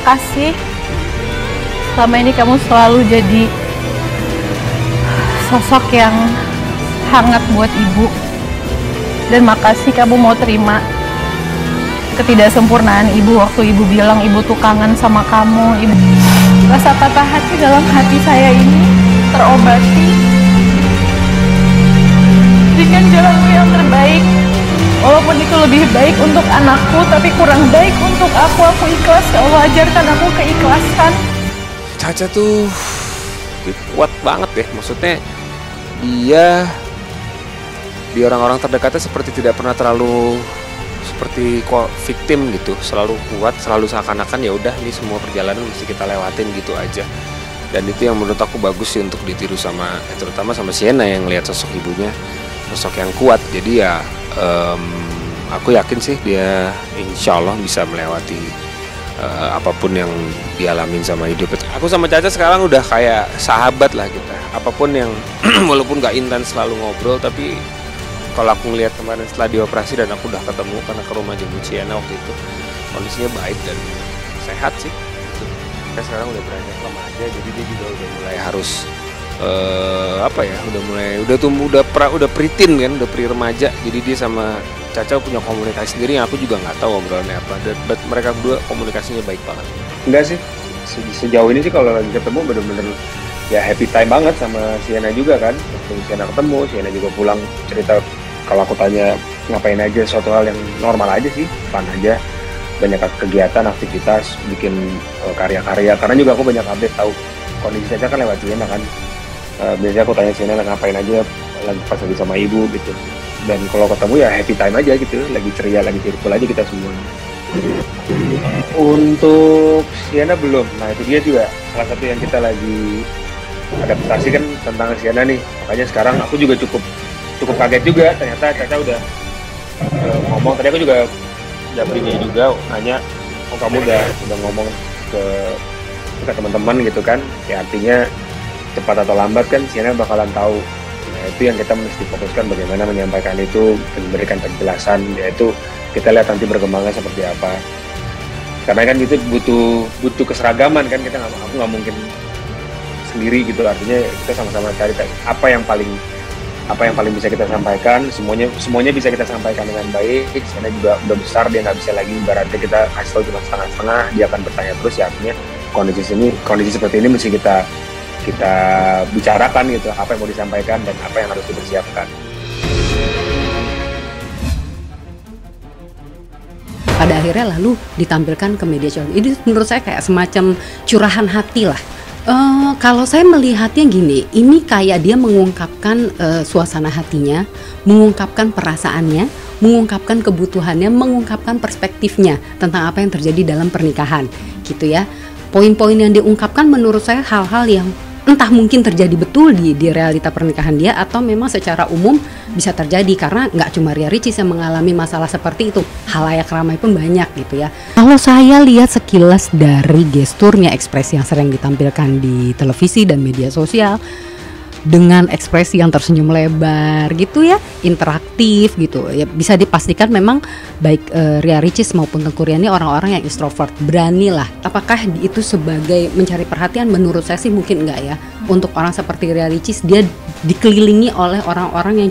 kasih. Selama ini kamu selalu jadi sosok yang hangat buat ibu. Dan makasih kamu mau terima ketidaksempurnaan ibu waktu ibu bilang ibu tuh kangen sama kamu. Ibu, rasa patah hati dalam hati saya ini terobati dengan jalanmu yang terbaik. Walaupun itu lebih baik untuk anakku, tapi kurang baik untuk aku ikhlas. Ya Allah, ajarkan aku keikhlasan. Caca tuh kuat banget deh, maksudnya dia di orang-orang terdekatnya seperti tidak pernah terlalu seperti victim gitu, selalu kuat, selalu seakan-akan ya udah ini semua perjalanan mesti kita lewatin gitu aja. Dan itu yang menurut aku bagus sih untuk ditiru sama terutama sama Sienna yang lihat sosok ibunya, sosok yang kuat. Jadi ya aku yakin sih dia insya Allah bisa melewati apapun yang dialamin sama hidup. Aku sama Caca sekarang udah kayak sahabat lah kita. Apapun yang walaupun gak intens selalu ngobrol, tapi kalau aku ngelihat kemarin setelah dioperasi dan aku udah ketemu karena ke rumah jemput Sienna waktu itu, kondisinya baik dan sehat sih. Kita sekarang udah beranjak remaja, jadi dia juga udah mulai harus udah tumbuh, udah preteen kan, udah pre remaja. Jadi dia sama Caca punya komunikasi sendiri yang aku juga nggak tahu obrolannya apa. Dan mereka berdua komunikasinya baik banget. Enggak sih, sejauh ini sih kalau lagi ketemu bener-bener ya happy time banget sama Sienna juga kan. Waktu Sienna ketemu, Sienna juga pulang cerita. Kalau aku tanya ngapain aja, suatu hal yang normal aja sih, fun aja. Banyak kegiatan, aktivitas, bikin karya-karya. Karena juga aku banyak update tahu kondisi Caca kan lewat Sienna kan. Biasanya aku tanya Sienna ngapain aja lagi pas lagi sama ibu gitu. Dan kalau ketemu ya happy time aja gitu, lagi ceria, lagi cheerful aja kita semua. Untuk Sienna belum, nah itu dia juga salah satu yang kita lagi adaptasi kan tentang Sienna nih. Makanya sekarang aku juga cukup kaget juga, ternyata Caca udah ngomong. Tadi aku juga japri dia juga nanya, oh kamu udah ngomong ke teman-teman gitu kan, ya artinya cepat atau lambat kan Sienna bakalan tahu. Nah itu yang kita mesti fokuskan, bagaimana menyampaikan itu, memberikan penjelasan, yaitu kita lihat nanti berkembangnya seperti apa. Karena kan itu butuh keseragaman kan, aku nggak mungkin sendiri gitu, artinya kita sama-sama cari apa yang paling bisa kita sampaikan. Semuanya bisa kita sampaikan dengan baik. Sienna juga udah besar, dia nggak bisa lagi ibaratnya kita kasih tahu cuma setengah-setengah, dia akan bertanya terus. Ya artinya kondisi seperti ini mesti kita bicarakan gitu, apa yang mau disampaikan dan apa yang harus dipersiapkan. Pada akhirnya lalu ditampilkan ke media sosial. Ini menurut saya kayak semacam curahan hati lah. Kalau saya melihatnya gini, ini kayak dia mengungkapkan suasana hatinya, mengungkapkan perasaannya, mengungkapkan kebutuhannya, mengungkapkan perspektifnya tentang apa yang terjadi dalam pernikahan, gitu ya. Poin-poin yang diungkapkan menurut saya hal-hal yang entah mungkin terjadi betul di realita pernikahan dia, atau memang secara umum bisa terjadi, karena nggak cuma Ria Ricis yang mengalami masalah seperti itu, halayak ramai pun banyak gitu ya. Kalau saya lihat sekilas dari gesturnya, ekspresi yang sering ditampilkan di televisi dan media sosial, dengan ekspresi yang tersenyum lebar gitu ya, interaktif gitu ya, bisa dipastikan memang baik Ria Ricis maupun Teuku Riyani orang-orang yang extrovert, berani lah. Apakah itu sebagai mencari perhatian? Menurut saya sih mungkin enggak ya. Untuk orang seperti Ria Ricis, dia dikelilingi oleh orang-orang yang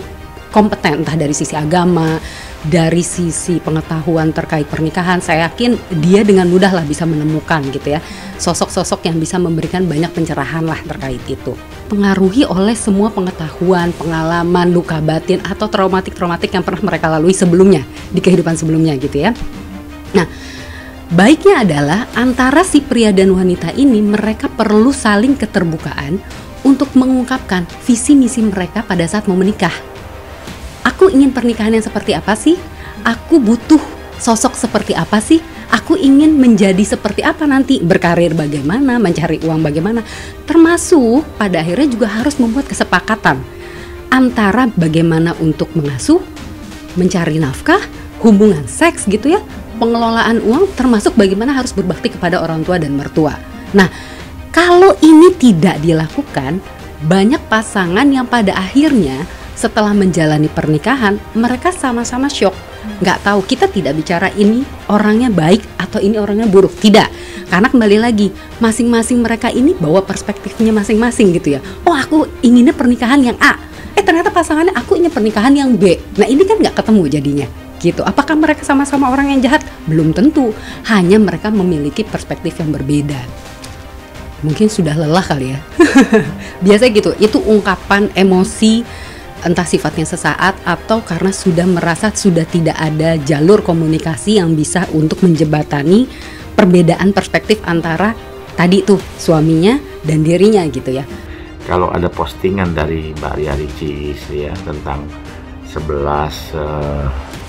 kompeten, entah dari sisi agama, dari sisi pengetahuan terkait pernikahan. Saya yakin dia dengan mudah lah bisa menemukan gitu ya sosok-sosok yang bisa memberikan banyak pencerahan lah terkait itu. Pengaruhi oleh semua pengetahuan, pengalaman, luka batin atau traumatik yang pernah mereka lalui sebelumnya, di kehidupan sebelumnya gitu ya. Nah, baiknya adalah antara si pria dan wanita ini, mereka perlu saling keterbukaan untuk mengungkapkan visi misi mereka pada saat mau menikah. Aku ingin pernikahan yang seperti apa sih? Aku butuh sosok seperti apa sih? Aku ingin menjadi seperti apa nanti? Berkarir bagaimana? Mencari uang bagaimana? Termasuk pada akhirnya juga harus membuat kesepakatan antara bagaimana untuk mengasuh, mencari nafkah, hubungan seks gitu ya, pengelolaan uang, termasuk bagaimana harus berbakti kepada orang tua dan mertua. Nah, kalau ini tidak dilakukan, banyak pasangan yang pada akhirnya setelah menjalani pernikahan, mereka sama-sama syok. Nggak tahu, kita tidak bicara ini orangnya baik atau ini orangnya buruk. Tidak, karena kembali lagi masing-masing mereka ini bawa perspektifnya masing-masing gitu ya. Oh, aku inginnya pernikahan yang A, ternyata pasangannya aku ingin pernikahan yang B. Nah, ini kan nggak ketemu jadinya gitu. Apakah mereka sama-sama orang yang jahat? Belum tentu, hanya mereka memiliki perspektif yang berbeda. Mungkin sudah lelah kali ya. Biasanya gitu, itu ungkapan emosi, entah sifatnya sesaat atau karena sudah merasa sudah tidak ada jalur komunikasi yang bisa untuk menjembatani perbedaan perspektif antara tadi tuh suaminya dan dirinya gitu ya. Kalau ada postingan dari Mbak Ria Ricis ya tentang 11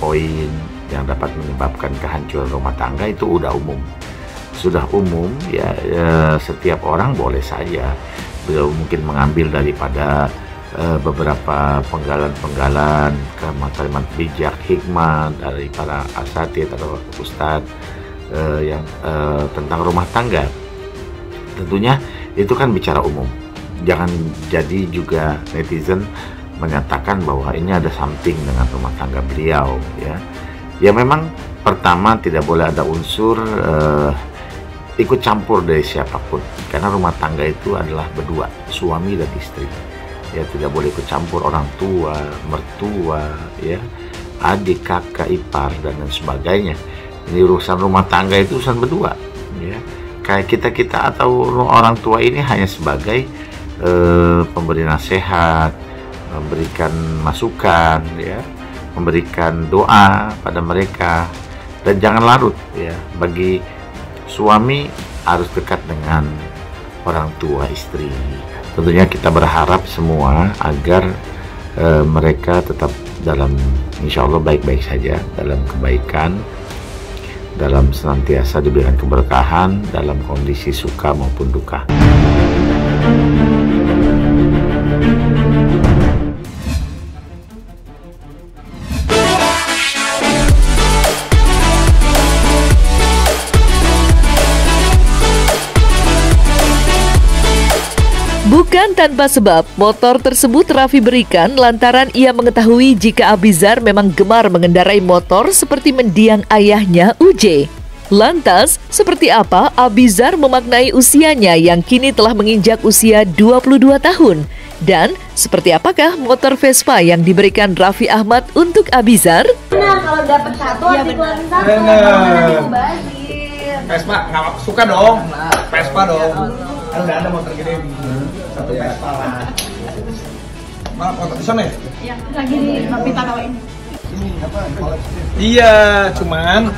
poin yang dapat menyebabkan kehancuran rumah tangga, itu udah umum. Sudah umum ya, setiap orang boleh saja. Beliau mungkin mengambil daripada beberapa penggalan-penggalan kalimat bijak, hikmah dari para asatidz atau ustadz yang tentang rumah tangga. Tentunya itu kan bicara umum. Jangan jadi juga netizen menyatakan bahwa ini ada something dengan rumah tangga beliau ya. Ya memang pertama tidak boleh ada unsur ikut campur dari siapapun, karena rumah tangga itu adalah berdua, suami dan istri. Ya tidak boleh ikut campur orang tua, mertua, ya, adik, kakak, ipar dan lain sebagainya. Ini urusan rumah tangga itu urusan berdua. Ya. Kayak kita atau orang tua ini hanya sebagai pemberi nasihat, memberikan masukan, ya, memberikan doa pada mereka, dan jangan larut, ya. Bagi suami harus dekat dengan orang tua istri. Tentunya kita berharap semua agar mereka tetap dalam, insya Allah baik-baik saja, dalam kebaikan, dalam senantiasa diberikan keberkahan dalam kondisi suka maupun duka. Bukan tanpa sebab, motor tersebut Raffi berikan lantaran ia mengetahui jika Abizar memang gemar mengendarai motor seperti mendiang ayahnya UJ. Lantas, seperti apa Abizar memaknai usianya yang kini telah menginjak usia 22 tahun? Dan seperti apakah motor Vespa yang diberikan Raffi Ahmad untuk Abizar? Nah, kalau dapat satu, dikeluarin satu. Vespa, nggak suka dong. Vespa dong. Kan udah ada motor gede. Satu Vespa lah. Maaf, motor di sana ya? Iya, lagi di Mapita kawain. Ini apa? Iya, cuman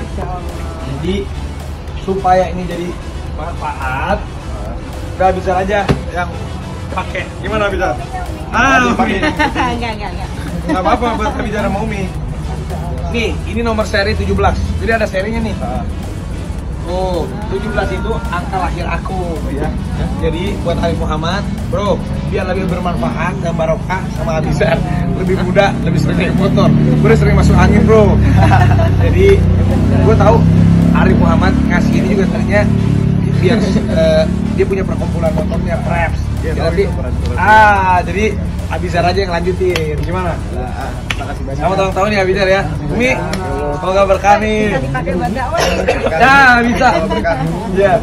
jadi supaya ini jadi manfaat, udah bisa aja yang pakai. Gimana bisa? Pakai. Nggak apa-apa buat bicara sama Umi. Nih, ini nomor seri 17. Jadi ada serinya nih. Oh, 17 itu angka lahir aku ya. Jadi buat Arif Muhammad, bro, biar lebih bermanfaat dan barokah sama Abizar, lebih muda, lebih sering naik motor. Gue sering masuk angin, bro. Jadi gue tahu Arif Muhammad ngasih ini juga tadinya biar dia punya perkumpulan motornya Preps. Jadi Abizar aja yang lanjutin. Gimana? Makasih banyak. Kamu tolong tahu nih Abizar ya. Umi, semoga berkah nih. Ya, bisa. Ya.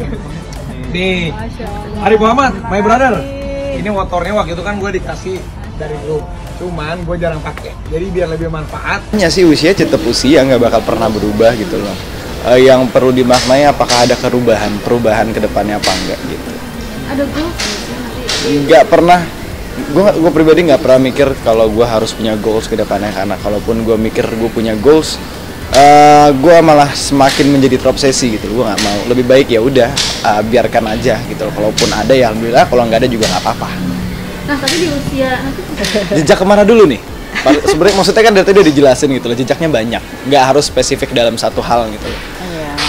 Nih, Arif Muhammad, my brother. Ini motornya waktu itu kan gue dikasih dari grup. Cuman gue jarang pakai. Jadi biar lebih manfaat. Ya sih usia tetap usia, nggak bakal pernah berubah gitu loh. Yang perlu dimaknai apakah ada perubahan ke depannya apa enggak gitu. Ada goals nggak pernah. Gue pribadi nggak pernah mikir kalau gue harus punya goals ke depannya, karena kalaupun gue mikir gue punya goals, gue malah semakin menjadi terobsesi gitu. Gue nggak mau. Lebih baik ya udah biarkan aja gitu. Kalaupun ada ya alhamdulillah, kalau nggak ada juga nggak apa-apa. Nah, tapi di usia Jejak kemana dulu nih? Sebenarnya maksudnya kan dari tadi udah dijelasin gitu loh, jejaknya banyak, nggak harus spesifik dalam satu hal gitu loh.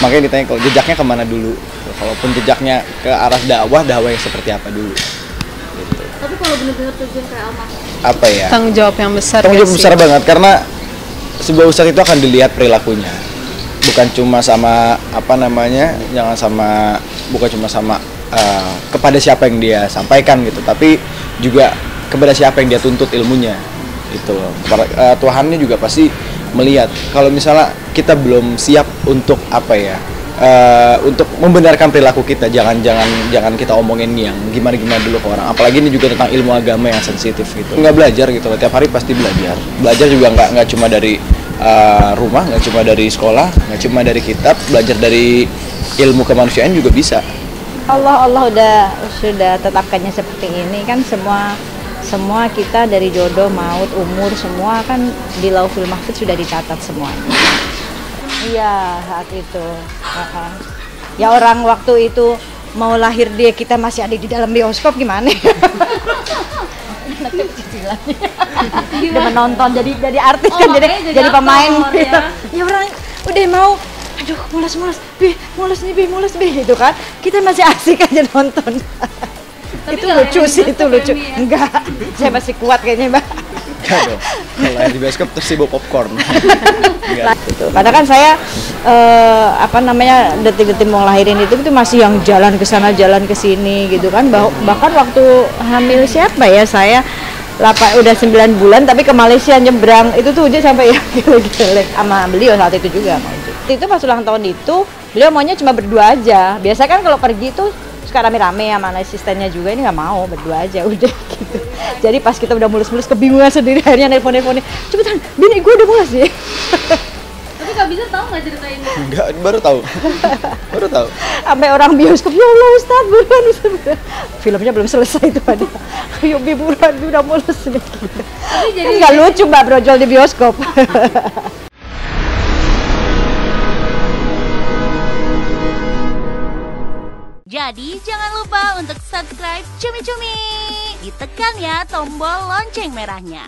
Makanya ditanya kalau jejaknya kemana dulu. Kalaupun jejaknya ke arah dakwah yang seperti apa dulu. Gitu. Tapi kalau benar-benar tujuan kayak apa ya? Tanggung jawab yang besar. Tanggung jawab besar banget, karena sebuah ustadz itu akan dilihat perilakunya. Bukan cuma sama bukan cuma sama kepada siapa yang dia sampaikan gitu, tapi juga kepada siapa yang dia tuntut ilmunya. Itu Tuhannya juga pasti melihat kalau misalnya kita belum siap untuk untuk membenarkan perilaku kita. Jangan kita omongin yang gimana dulu ke orang. Apalagi ini juga tentang ilmu agama yang sensitif gitu. Nggak belajar gitu loh, tiap hari pasti belajar juga nggak cuma dari rumah, nggak cuma dari sekolah, nggak cuma dari kitab, belajar dari ilmu kemanusiaan juga bisa. Allah sudah tetapkannya seperti ini kan, semua kita dari jodoh, maut, umur, semua kan di Lauhul Mahfuz sudah dicatat semuanya. Iya, saat itu. Ya orang waktu itu mau lahir dia, kita masih ada di dalam bioskop, gimana? Udah menonton jadi artis kan, jadi pemain. Ya orang udah mau, aduh mules nih gitu kan. Kita masih asik aja nonton. Itu lucu sih, itu lucu. Enggak, saya masih kuat kayaknya, Mbak. Enggak dong. Kalau yang di bioskop terus bawa popcorn. Gitu. Karena kan saya detik-detik mau lahirin itu masih yang jalan ke sana jalan ke sini gitu kan. Bahkan waktu hamil siapa ya, saya udah 9 bulan tapi ke Malaysia nyebrang itu tuh Uje sampai ya gile-gile sama beliau saat itu juga sama Uje. Itu pas ulang tahun itu beliau maunya cuma berdua aja. Biasa kan kalau pergi tuh suka rame-rame sama asistennya juga, ini nggak mau, berdua aja udah gitu. Jadi pas kita udah mulus-mulus kebingungan sendiri, akhirnya nelpon-nelponin, cepetan, bini gue udah mulus nih. Tapi Kak Bizar tahu nggak ceritain? Enggak, baru tahu. Sampai orang bioskop, ya Allah Ustaz, buruan. Filmnya belum selesai itu ada. Ayo Bi, buruan, udah mulus nih. Tapi jadi nggak lucu Mbak brojol di bioskop. Jadi jangan lupa untuk subscribe Cumi Cumi. Ditekan ya tombol lonceng merahnya.